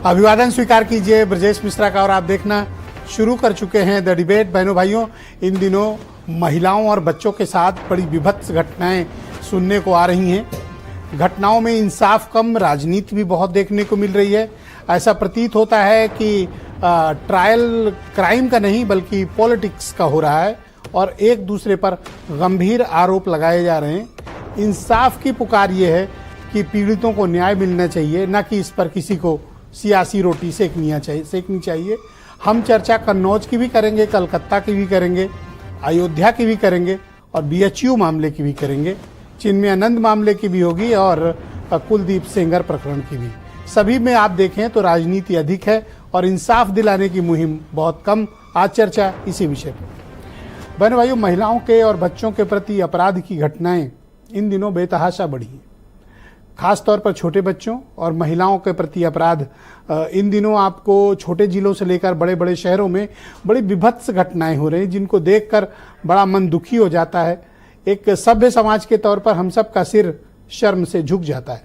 अभिवादन स्वीकार कीजिए ब्रजेश मिश्रा का और आप देखना शुरू कर चुके हैं द डिबेट। बहनों भाइयों, इन दिनों महिलाओं और बच्चों के साथ बड़ी विभत्स घटनाएं सुनने को आ रही हैं। घटनाओं में इंसाफ कम, राजनीति भी बहुत देखने को मिल रही है। ऐसा प्रतीत होता है कि ट्रायल क्राइम का नहीं बल्कि पॉलिटिक्स का हो रहा है और एक दूसरे पर गंभीर आरोप लगाए जा रहे हैं। इंसाफ की पुकार ये है कि पीड़ितों को न्याय मिलना चाहिए, न कि इस पर किसी को सियासी रोटी सेकनी चाहिए। हम चर्चा कन्नौज की भी करेंगे, कलकत्ता की भी करेंगे, अयोध्या की भी करेंगे और बीएचयू मामले की भी करेंगे, चिन्मयानंद मामले की भी होगी और कुलदीप सेंगर प्रकरण की भी। सभी में आप देखें तो राजनीति अधिक है और इंसाफ दिलाने की मुहिम बहुत कम। आज चर्चा इसी विषय पर। बहनों भाइयों, महिलाओं के और बच्चों के प्रति अपराध की घटनाएं इन दिनों बेतहाशा बढ़ी हैं। खास तौर पर छोटे बच्चों और महिलाओं के प्रति अपराध इन दिनों आपको छोटे जिलों से लेकर बड़े बड़े शहरों में बड़ी विभत्स घटनाएं हो रही हैं, जिनको देखकर बड़ा मन दुखी हो जाता है। एक सभ्य समाज के तौर पर हम सब का सिर शर्म से झुक जाता है।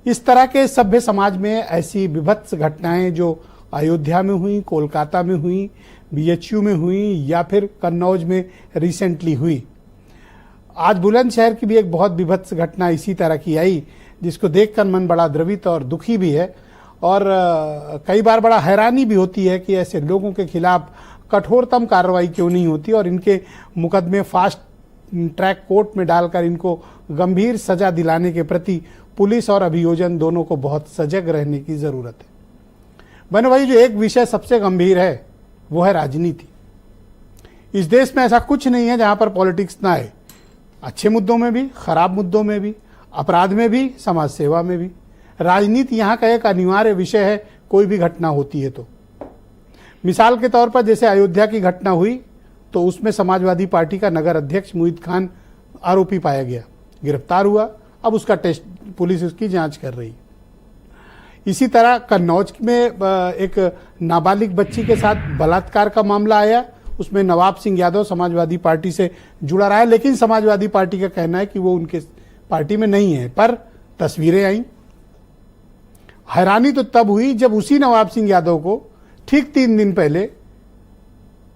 इस तरह के सभ्य समाज में ऐसी विभत्स घटनाएं जो अयोध्या में हुई, कोलकाता में हुई, बीएचयू में हुई या फिर कन्नौज में रिसेंटली हुई। आज बुलंदशहर की भी एक बहुत विभत्स घटना इसी तरह की आई, जिसको देखकर मन बड़ा द्रवित और दुखी भी है और कई बार बड़ा हैरानी भी होती है कि ऐसे लोगों के खिलाफ कठोरतम कार्रवाई क्यों नहीं होती और इनके मुकदमे फास्ट ट्रैक कोर्ट में डालकर इनको गंभीर सजा दिलाने के प्रति पुलिस और अभियोजन दोनों को बहुत सजग रहने की जरूरत है। बहनों भाई, जो एक विषय सबसे गंभीर है वो है राजनीति। इस देश में ऐसा कुछ नहीं है जहां पर पॉलिटिक्स ना आए। अच्छे मुद्दों में भी, खराब मुद्दों में भी, अपराध में भी, समाज सेवा में भी। राजनीति यहाँ का एक अनिवार्य विषय है, कोई भी घटना होती है तो। मिसाल के तौर पर जैसे अयोध्या की घटना हुई तो उसमें समाजवादी पार्टी का नगर अध्यक्ष मुईद खान आरोपी पाया गया, गिरफ्तार हुआ। अब उसका टेस्ट पुलिस उसकी जांच कर रही है। इसी तरह कन्नौज में एक नाबालिग बच्ची के साथ बलात्कार का मामला आया। उसमें नवाब सिंह यादव समाजवादी पार्टी से जुड़ा रहा है, लेकिन समाजवादी पार्टी का कहना है कि वो उनके पार्टी में नहीं है, पर तस्वीरें आई। हैरानी तो तब हुई जब उसी नवाब सिंह यादव को ठीक 3 दिन पहले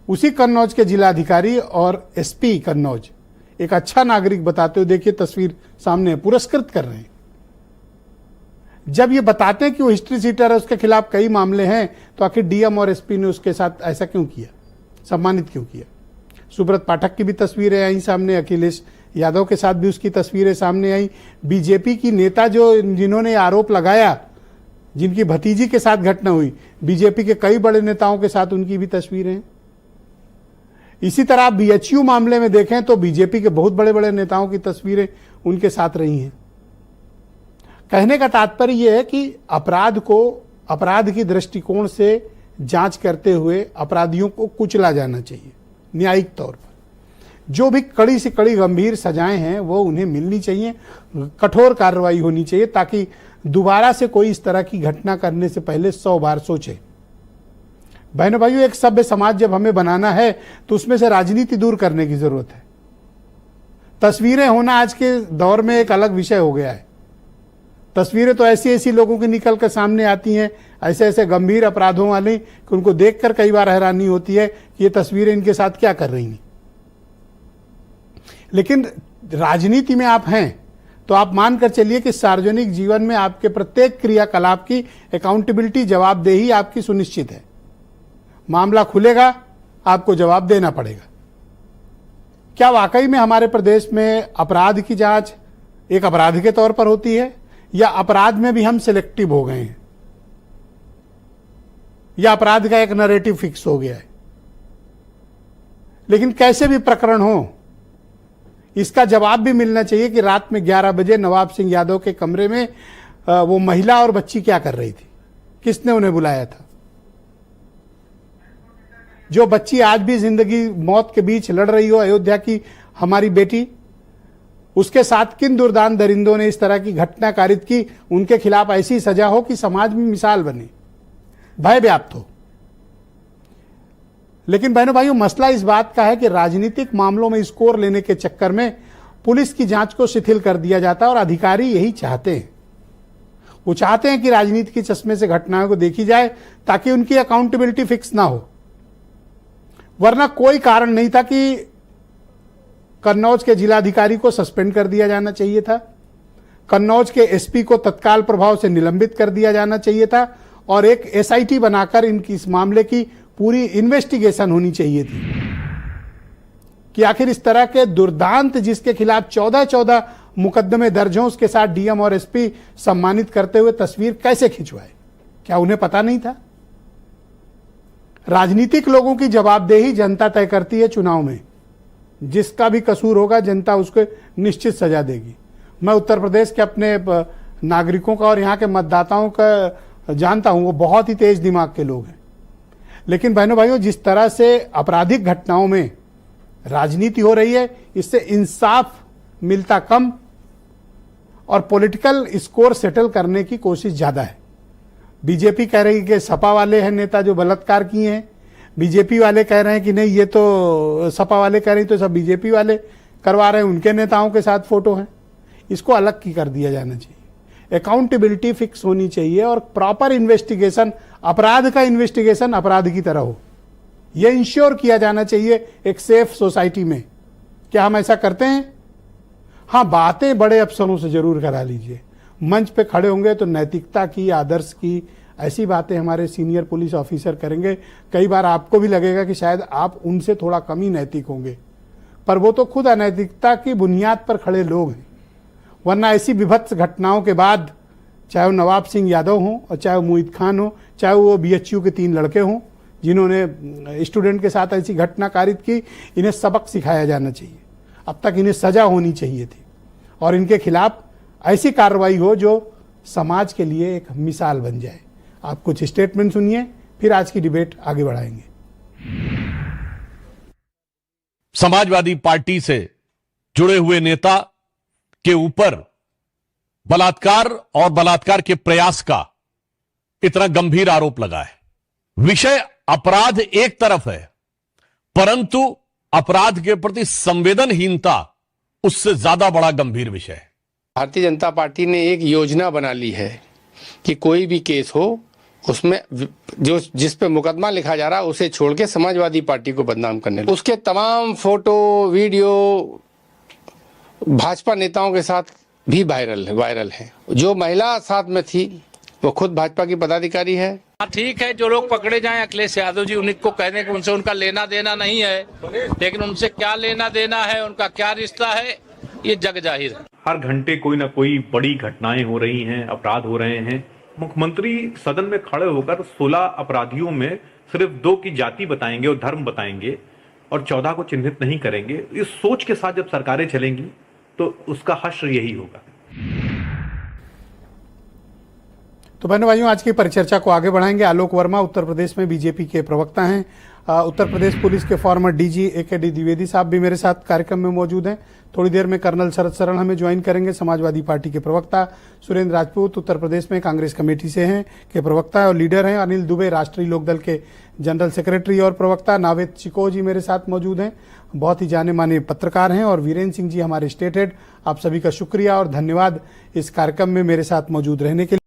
उसी कन्नौज के जिलाधिकारी और एसपी कन्नौज एक अच्छा नागरिक बताते हुए, देखिए तस्वीर सामने, पुरस्कृत कर रहे हैं। जब ये बताते हैं कि वो हिस्ट्री सीटर है, उसके खिलाफ कई मामले हैं, तो आखिर डीएम और एसपी ने उसके साथ ऐसा क्यों किया, सम्मानित क्यों किया? सुब्रत पाठक की भी तस्वीरें आई सामने, अखिलेश यादव के साथ भी उसकी तस्वीरें सामने आई। बीजेपी की नेता जिन्होंने आरोप लगाया, जिनकी भतीजी के साथ घटना हुई, बीजेपी के कई बड़े नेताओं के साथ उनकी भी तस्वीरें हैं। इसी तरह आप बीएचयू मामले में देखें तो बीजेपी के बहुत बड़े बड़े नेताओं की तस्वीरें उनके साथ रही हैं। कहने का तात्पर्य यह है कि अपराध को अपराध की दृष्टिकोण से जांच करते हुए अपराधियों को कुचला जाना चाहिए न्यायिक तौर पर। जो भी कड़ी से कड़ी गंभीर सजाएं हैं वो उन्हें मिलनी चाहिए, कठोर कार्रवाई होनी चाहिए, ताकि दोबारा से कोई इस तरह की घटना करने से पहले 100 बार सोचे। बहनों भाइयों, एक सभ्य समाज जब हमें बनाना है तो उसमें से राजनीति दूर करने की जरूरत है। तस्वीरें होना आज के दौर में एक अलग विषय हो गया है। तस्वीरें तो ऐसी ऐसी लोगों की निकल कर सामने आती हैं, ऐसे ऐसे गंभीर अपराधों वाली, कि उनको देखकर कई बार हैरानी होती है कि ये तस्वीरें इनके साथ क्या कर रही हैं। लेकिन राजनीति में आप हैं तो आप मानकर चलिए कि सार्वजनिक जीवन में आपके प्रत्येक क्रियाकलाप की अकाउंटेबिलिटी, जवाबदेही आपकी सुनिश्चित है। मामला खुलेगा, आपको जवाब देना पड़ेगा। क्या वाकई में हमारे प्रदेश में अपराध की जांच एक अपराध के तौर पर होती है, या अपराध में भी हम सिलेक्टिव हो गए हैं, या अपराध का एक नैरेटिव फिक्स हो गया है? लेकिन कैसे भी प्रकरण हो, इसका जवाब भी मिलना चाहिए कि रात में 11 बजे नवाब सिंह यादव के कमरे में वो महिला और बच्ची क्या कर रही थी, किसने उन्हें बुलाया था। जो बच्ची आज भी जिंदगी मौत के बीच लड़ रही हो, अयोध्या की हमारी बेटी, उसके साथ किन दुर्दान दरिंदों ने इस तरह की घटना कारित की, उनके खिलाफ ऐसी सजा हो कि समाज में मिसाल बने, भय व्याप्त हो। लेकिन बहनों भाइयों, मसला इस बात का है कि राजनीतिक मामलों में स्कोर लेने के चक्कर में पुलिस की जांच को शिथिल कर दिया जाता है और अधिकारी यही चाहते हैं। वो चाहते हैं कि राजनीति के चश्मे से घटनाओं को देखी जाए ताकि उनकी अकाउंटेबिलिटी फिक्स ना हो। वरना कोई कारण नहीं था कि कन्नौज के जिलाधिकारी को सस्पेंड कर दिया जाना चाहिए था, कन्नौज के एसपी को तत्काल प्रभाव से निलंबित कर दिया जाना चाहिए था और एक एसआईटी बनाकर इनकी इस मामले की पूरी इन्वेस्टिगेशन होनी चाहिए थी कि आखिर इस तरह के दुर्दांत जिसके खिलाफ 14 मुकदमे दर्ज हों उसके साथ डीएम और एसपी सम्मानित करते हुए तस्वीर कैसे खिंचवाए। क्या उन्हें पता नहीं था? राजनीतिक लोगों की जवाबदेही जनता तय करती है चुनाव में। जिसका भी कसूर होगा जनता उसको निश्चित सजा देगी। मैं उत्तर प्रदेश के अपने नागरिकों का और यहाँ के मतदाताओं का जानता हूं, वो बहुत ही तेज दिमाग के लोग हैं। लेकिन बहनों भाइयों, जिस तरह से आपराधिक घटनाओं में राजनीति हो रही है, इससे इंसाफ मिलता कम और पॉलिटिकल स्कोर सेटल करने की कोशिश ज्यादा है। बीजेपी कह रही है कि सपा वाले हैं नेता जो बलात्कार किए हैं, बीजेपी वाले कह रहे हैं कि नहीं, ये तो सपा वाले कह रही तो सब बीजेपी वाले करवा रहे हैं, उनके नेताओं के साथ फोटो हैं। इसको अलग की कर दिया जाना चाहिए, अकाउंटेबिलिटी फिक्स होनी चाहिए और प्रॉपर इन्वेस्टिगेशन, अपराध का इन्वेस्टिगेशन अपराध की तरह हो। यह इंश्योर किया जाना चाहिए एक सेफ सोसाइटी में। क्या हम ऐसा करते हैं? हाँ, बातें बड़े अफसरों से जरूर करा लीजिए। मंच पे खड़े होंगे तो नैतिकता की, आदर्श की ऐसी बातें हमारे सीनियर पुलिस ऑफिसर करेंगे। कई बार आपको भी लगेगा कि शायद आप उनसे थोड़ा कम ही नैतिक होंगे, पर वो तो खुद अनैतिकता की बुनियाद पर खड़े लोग हैं। वरना ऐसी विभत्स घटनाओं के बाद, चाहे वो नवाब सिंह यादव हों और चाहे वो मोहित खान हो, चाहे वो बीएचयू के 3 लड़के हों जिन्होंने स्टूडेंट के साथ ऐसी घटना कारित की, इन्हें सबक सिखाया जाना चाहिए। अब तक इन्हें सजा होनी चाहिए थी और इनके खिलाफ ऐसी कार्रवाई हो जो समाज के लिए एक मिसाल बन जाए। आप कुछ स्टेटमेंट सुनिए, फिर आज की डिबेट आगे बढ़ाएंगे। समाजवादी पार्टी से जुड़े हुए नेता के ऊपर बलात्कार और बलात्कार के प्रयास का इतना गंभीर आरोप लगा है। विषय अपराध एक तरफ है, परंतु अपराध के प्रति संवेदनहीनता उससे ज्यादा बड़ा गंभीर विषय है। भारतीय जनता पार्टी ने एक योजना बना ली है कि कोई भी केस हो उसमें जो जिस पे मुकदमा लिखा जा रहा है उसे छोड़ के समाजवादी पार्टी को बदनाम करने, उसके तमाम फोटो वीडियो भाजपा नेताओं के साथ भी वायरल है। जो महिला साथ में थी वो खुद भाजपा की पदाधिकारी है। ठीक है, जो लोग पकड़े जाएं अखिलेश यादव जी, उन्हीं को कहने कि उनसे उनका लेना देना नहीं है, लेकिन उनसे क्या लेना देना है, उनका क्या रिश्ता है, ये जग जाहिर है। हर घंटे कोई ना कोई बड़ी घटनाएं हो रही हैं, अपराध हो रहे हैं। मुख्यमंत्री सदन में खड़े होकर 16 अपराधियों में सिर्फ 2 की जाति बताएंगे और धर्म बताएंगे और 14 को चिन्हित नहीं करेंगे। इस सोच के साथ जब सरकारें चलेंगी तो उसका हश्र यही होगा। तो बहनों भाइयों, आज की परिचर्चा को आगे बढ़ाएंगे। आलोक वर्मा उत्तर प्रदेश में बीजेपी के प्रवक्ता हैं। उत्तर प्रदेश पुलिस के फॉर्मर डीजी एके.डी. द्विवेदी साहब भी मेरे साथ कार्यक्रम में मौजूद हैं। थोड़ी देर में कर्नल शरद शरण हमें ज्वाइन करेंगे। समाजवादी पार्टी के प्रवक्ता सुरेंद्र राजपूत उत्तर प्रदेश में कांग्रेस कमेटी से हैं के प्रवक्ता और लीडर हैं। अनिल दुबे राष्ट्रीय लोकदल के जनरल सेक्रेटरी और प्रवक्ता। नावेद चिको जी मेरे साथ मौजूद हैं, बहुत ही जाने माने पत्रकार हैं। और वीरेंद्र सिंह जी हमारे स्टेट हेड। आप सभी का शुक्रिया और धन्यवाद इस कार्यक्रम में मेरे साथ मौजूद रहने के लिए।